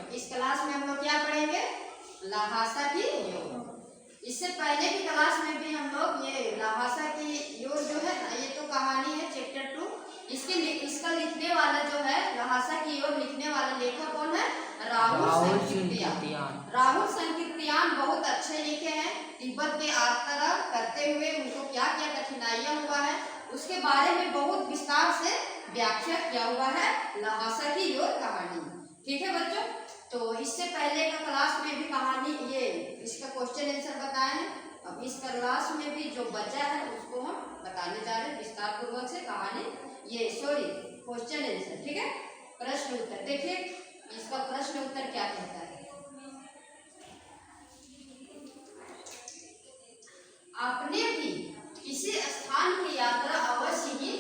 इस क्लास में हम लोग क्या पढ़ेंगे? लहासा की योग। इससे पहले की क्लास में भी हम लोग ये लहासा की योग जो है ना, ये तो कहानी है चैप्टर 2। इसका लिखने वाला जो है, लहासा की योग लिखने वाला लेखक कौन है? राहुल संकीर्तियान। राहुल संकीर्तियान बहुत अच्छे लिखे हैं। तिब्बत के यात्रा करते हुए उनको क्या क्या कठिनाइयां हुआ है उसके बारे में बहुत विस्तार से व्याख्या किया हुआ है लहासा की योग कहानी। ठीक है बच्चों, तो इससे पहले का क्लास में भी कहानी ये इसका क्वेश्चन आंसर बताए हैं। अब इस क्लास में भी जो बचा है उसको हम बताने जा रहे हैं विस्तार पूर्वक से कहानी, ये सॉरी क्वेश्चन आंसर। ठीक है, प्रश्न उत्तर देखिए इसका प्रश्न उत्तर क्या कहता है। आपने भी किसी स्थान की यात्रा अवश्य ही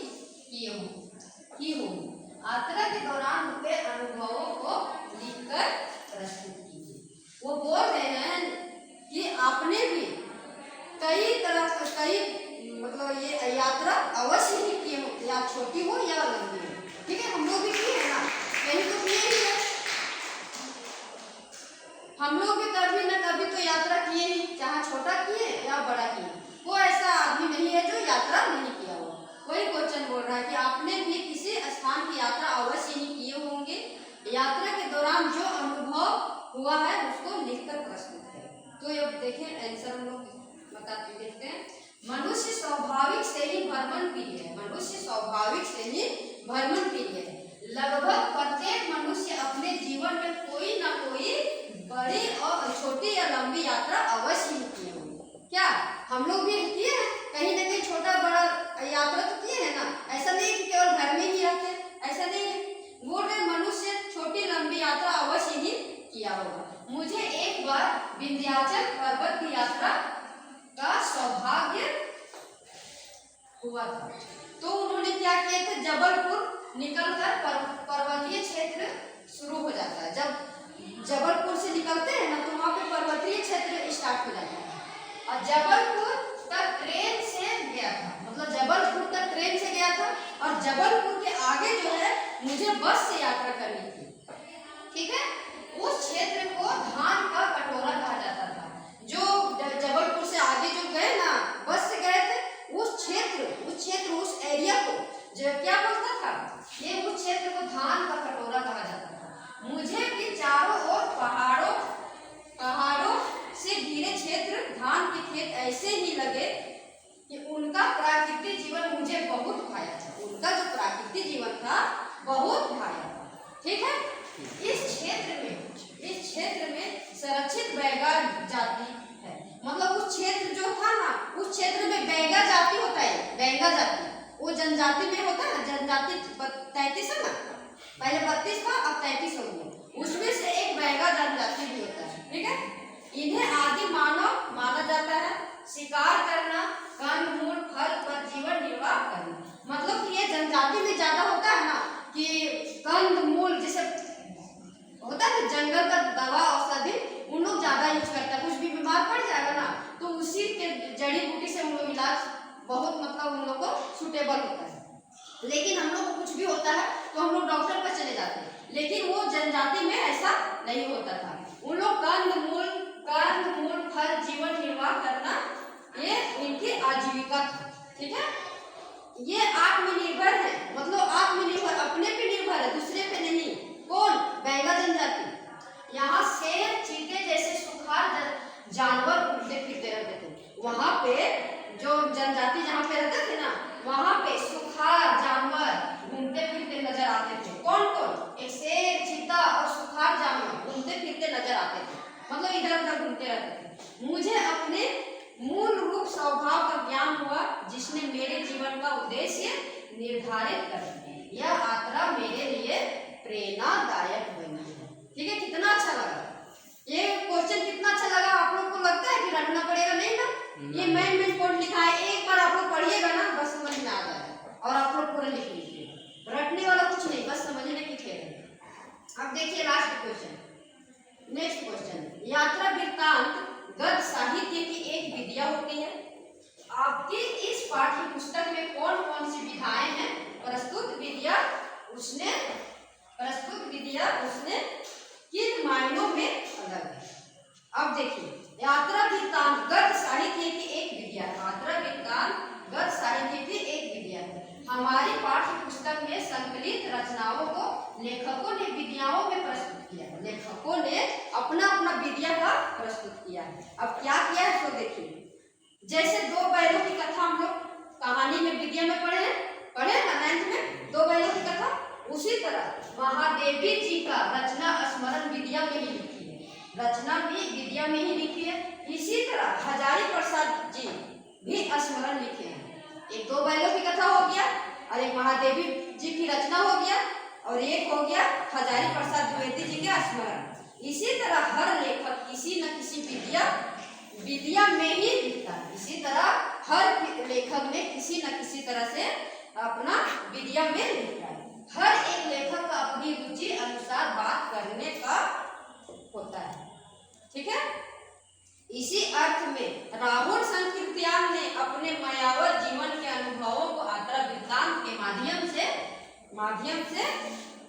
की हो। यात्रा के दौरान हुए अनुभवों को लिखकर प्रस्तुत कीजिए। वो बोल रहे हैं कि आपने भी कई मतलब ये यात्रा अवश्य ही की हो, या छोटी हो या लंबी हो। ठीक है, हम लोग भी किए हैं ना, कहीं तो किए ही है। हम लोग भी कभी न कभी तो यात्रा किए ही, चाहे छोटा किए या बड़ा किए। कोई ऐसा आदमी नहीं है जो यात्रा नहीं किया हो। वही क्वेश्चन बोल रहा है कि आपने भी किसी स्थान की यात्रा अवश्य ही किए होंगे। यात्रा के दौरान जो अनुभव हुआ है उसको लिखकर प्रस्तुत करें। तो अब देखें आंसर हम लोग बताते देखते हैं। मनुष्य स्वाभाविक से ही भ्रमण प्रिय है। मनुष्य स्वाभाविक से ही भ्रमण प्रिय है। लगभग प्रत्येक मनुष्य अपने जीवन में कोई ना कोई बड़ी और छोटी या लंबी यात्रा अवश्य ही किए होंगे। क्या हम लोग भी किए हैं? कहीं ना कहीं छोटा बड़ा यात्रा तो किए हैं ना। ऐसा नहीं कि केवल घर में ही रहते, ऐसा नहीं है। बोल रहे मनुष्य छोटी लंबी यात्रा अवश्य ही किया होगा। मुझे एक बार विंध्याचल पर्वत की यात्रा का सौभाग्य हुआ था। तो उन्होंने क्या किया था, जबलपुर निकलकर पर्वतीय क्षेत्र शुरू हो जाता है। जब जबलपुर से निकलते हैं ना तो वहाँ पे पर्वतीय क्षेत्र स्टार्ट हो जाता है। और जबलपुर तक ट्रेन से गया था, मतलब जबलपुर तक ट्रेन से गया था। और जबलपुर के आगे जो है मुझे बस से यात्रा करनी थी। ठीक है, उस क्षेत्र को धान का कटोरा कहा जाता था। जो जबलपुर से आगे जो गए ना, बस से गए थे, उस एरिया को जो क्या बोलता था, ये उस क्षेत्र को धान का कटोरा कहा जाता था। मुझे भी चारों ओर पहाड़ों से घिरे क्षेत्र, धान के खेत ऐसे ही लगे कि उनका प्राकृतिक जीवन मुझे बहुत भाया था। उनका जो प्राकृतिक जीवन था बहुत भाया था। ठीक है, इस क्षेत्र में संरक्षित बैगा जाति है। मतलब उस क्षेत्र जो था ना, उस क्षेत्र में बैगा जाति होता है। बैगा जाति वो जनजाति में होता है ना, जनजाति 33 है ना, पहले 32 था अब 33 हो गया। उसमें से एक बैगा जनजाति भी होता है। ठीक है, इन्हें आदि मानव माना जाता है। शिकार करना, कंद मूल फल पर जीवन निर्वाह करना। मतलब कि ये जनजाति में ज्यादा होता है ना कि कंद मूल जैसे होता है, जंगल का दवा औषधि उन लोग ज्यादा यूज करता है। कुछ भी बीमार पड़ जाएगा ना तो उसी के जड़ी बूटी से उन लोग इलाज बहुत मतलब उन लोग को सुटेबल होता है। लेकिन हम लोग को कुछ भी होता है तो हम लोग डॉक्टर पर चले जाते हैं, लेकिन वो जनजाति में ऐसा नहीं होता था। उन लोग कंद मूल फल जीवन निर्वाह करना ये इनकी आजीविका थी। ठीक है, ये आत्मनिर्भर है, मतलब आत्मनिर्भर, अपने पे निर्भर है, दूसरे पे नहीं। कौन? बैगा जनजाति। यहाँ शेर चीते जैसे सुखार जानवर घूमते फिरते रहते थे। वहाँ पे जो जनजाति जहाँ पे रहते थे ना, वहाँ पे सुखार जानवर घूमते फिरते नजर आते थे। कौन कौन? एक शेर, चीता और सुखार जानवर घूमते फिरते नजर आते थे, मतलब इधर उधर घूमते रहते थे। मुझे अपने मूल रूप स्वभाव का ज्ञान हुआ जिसने मेरे जीवन का उद्देश्य निर्धारित कर दिया। यह यात्रा मेरे लिए प्रेरणादायक बनी है। ठीक है, कितना अच्छा लगा ये क्वेश्चन, कितना अच्छा लगा। आप लोग को लगता है कि रटना पड़ेगा? नहीं ना, ये मेन पॉइंट लिखा है। एक बार आप लोग पढ़िएगा ना बस समझ में आ जाएगा और आप लोग पूरा लिख लीजिए। रटने वाला कुछ नहीं, बस समझने की खेल है। अब देखिए लास्ट क्वेश्चन, नेक्स्ट क्वेश्चन। यात्रा वृत्तांत गद्य साहित्य की एक विधा होती है। आपकी इस पाठ्य पुस्तक में कौन कौन सी विधाएं हैं? प्रस्तुत विधियां उसने किन मायनों में अलग है। अब देखिए, यात्रा वृत्तांत गद्य साहित्य की एक विधा है। यात्रा वृत्तांत गद्य साहित्य की एक विधा है। हमारी पाठ्य पुस्तक में संकलित रचनाओं को लेखकों ने विधियों में प्रस्तुत किया है। लेखकों ने अपना अपना विधिया का प्रस्तुत किया है। अब क्या किया है सो देखिए, जैसे दो बैलों की कथा हम लोग कहानी में विधिया में पढ़े ना 9th में, दो बैलों की कथा, उसी तरह महादेवी जी का रचना स्मरण विधिया में ही लिखी है। रचना भी विधिया में ही लिखी है। इसी तरह हजारी प्रसाद जी भी स्मरण लिखे हैं। एक दो बैलों की कथा हो गया और एक महादेवी जी की रचना हो गया और एक हो गया हजारी प्रसाद द्विवेदी जी के स्मरण। इसी तरह हर लेखक किसी न किसी विधिया में ही लिखता है। इसी तरह हर लेखक ने किसी न किसी तरह से अपना विधिया में लिखा है। हर एक लेखक का अपनी रुचि अनुसार बात करने का होता है, ठीक है। इसी अर्थ में राहुल संकीर्त्यान ने अपने मायावर जीवन के अनुभवों को यात्रा वृत्तांत के माध्यम से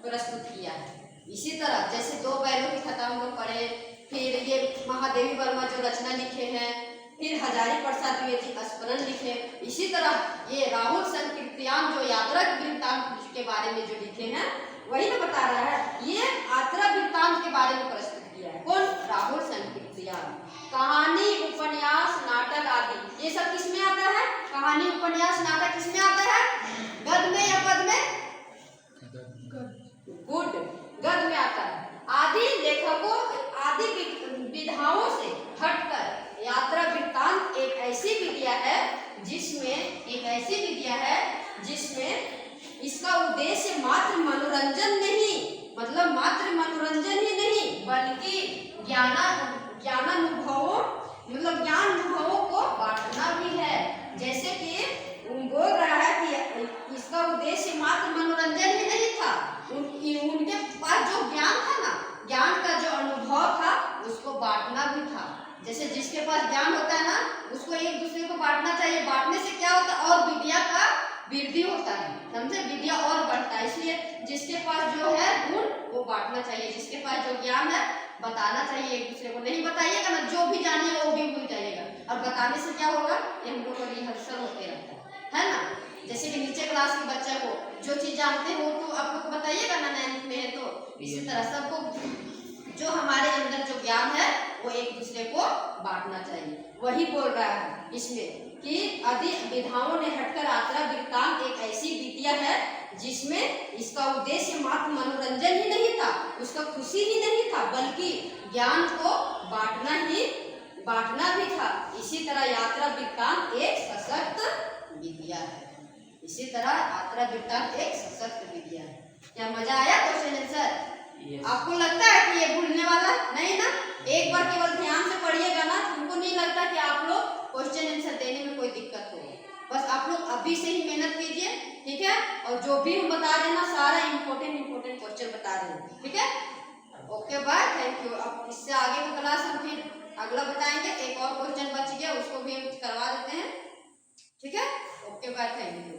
प्रस्तुत किया है। इसी तरह जैसे दो बैलों की कथा हम लोग पढ़े, फिर ये महादेवी वर्मा जो रचना लिखे हैं, फिर हजारी प्रसाद द्विवेदी स्मरण लिखे। इसी तरह ये राहुल संकीर्त्यान जो यात्रा वृत्तांत के बारे में जो लिखे हैं, वही तो बता रहा है। ये यात्रा वृत्तांत के बारे में प्रस्तुत किया है कौन? राहुल संकीर्त्यान। कहानी, उपन्यास, नाटक आदि ये सब किसमें आता है? कहानी, उपन्यास, नाटक किसमें आता है? गद्य में या पद्य में? गुड, गद्य में आता है। आदि लेखकों आदि विधाओं से हटकर यात्रा वृत्तांत एक ऐसी विधा है जिसमें इसका उद्देश्य मात्र मनोरंजन नहीं, मतलब मात्र मनोरंजन ही नहीं, बल्कि ज्ञान अनुभवों को बांटना भी है। जैसे कि बोल रहा है कि इसका उद्देश्य मात्र मनोरंजन ही नहीं था, उनके पास जो ज्ञान था ना, ज्ञान का जो अनुभव था उसको बांटना भी था। जैसे जिसके पास ज्ञान होता है ना, उसको एक दूसरे को बांटना चाहिए। बांटने से क्या होता है? और विद्या का वृद्धि होता है, समझे? विद्या और बढ़ता है। इसलिए जिसके पास जो है गुण वो बांटना चाहिए, जिसके पास जो ज्ञान है बताना चाहिए। एक दूसरे को नहीं बताइएगा ना, जो भी जानिएगा वो भी भूल जाइएगा। और बताने से क्या होगा? ये हम लोग का रिहर्सल होते रहता है ना। जैसे कि नीचे क्लास के बच्चे को जो चीज जानते हो तो आप लोग बताइएगा ना, 9th में है तो। इसी तरह सबको जो हमारे अंदर जो ज्ञान है वो एक दूसरे को बांटना चाहिए। वही बोल रहा है इसमें कि आदि विधाओं ने हटकर यात्रा वृत्तांत एक ऐसी विधा है जिसमें इसका उद्देश्य मात्र मनोरंजन ही नहीं था, उसका खुशी ही नहीं था, बल्कि ज्ञान को बांटना भी था। इसी तरह यात्रा वृत्तांत एक सशक्त विधा है। इसी तरह यात्रा वृत्तांत एक सशक्त विधा है। क्या मजा आया क्वेश्चन आंसर? आपको लगता है कि ये भूलने वाला नहीं ना? एक बार केवल ध्यान से पढ़िएगा ना, तुमको नहीं लगता कि आप लोग क्वेश्चन आंसर देने में कोई दिक्कत होगी। बस आप लोग अभी से ही मेहनत कीजिए, ठीक है। और जो भी हम बता रहे हैं ना, सारा इम्पोर्टेंट क्वेश्चन बता रहे हैं, ठीक है। Okay bye, thank you. अब इससे आगे का क्लास हम फिर अगला बताएंगे। एक और क्वेश्चन बच गया, उसको भी हम करवा देते हैं, ठीक है। Okay bye, thank you.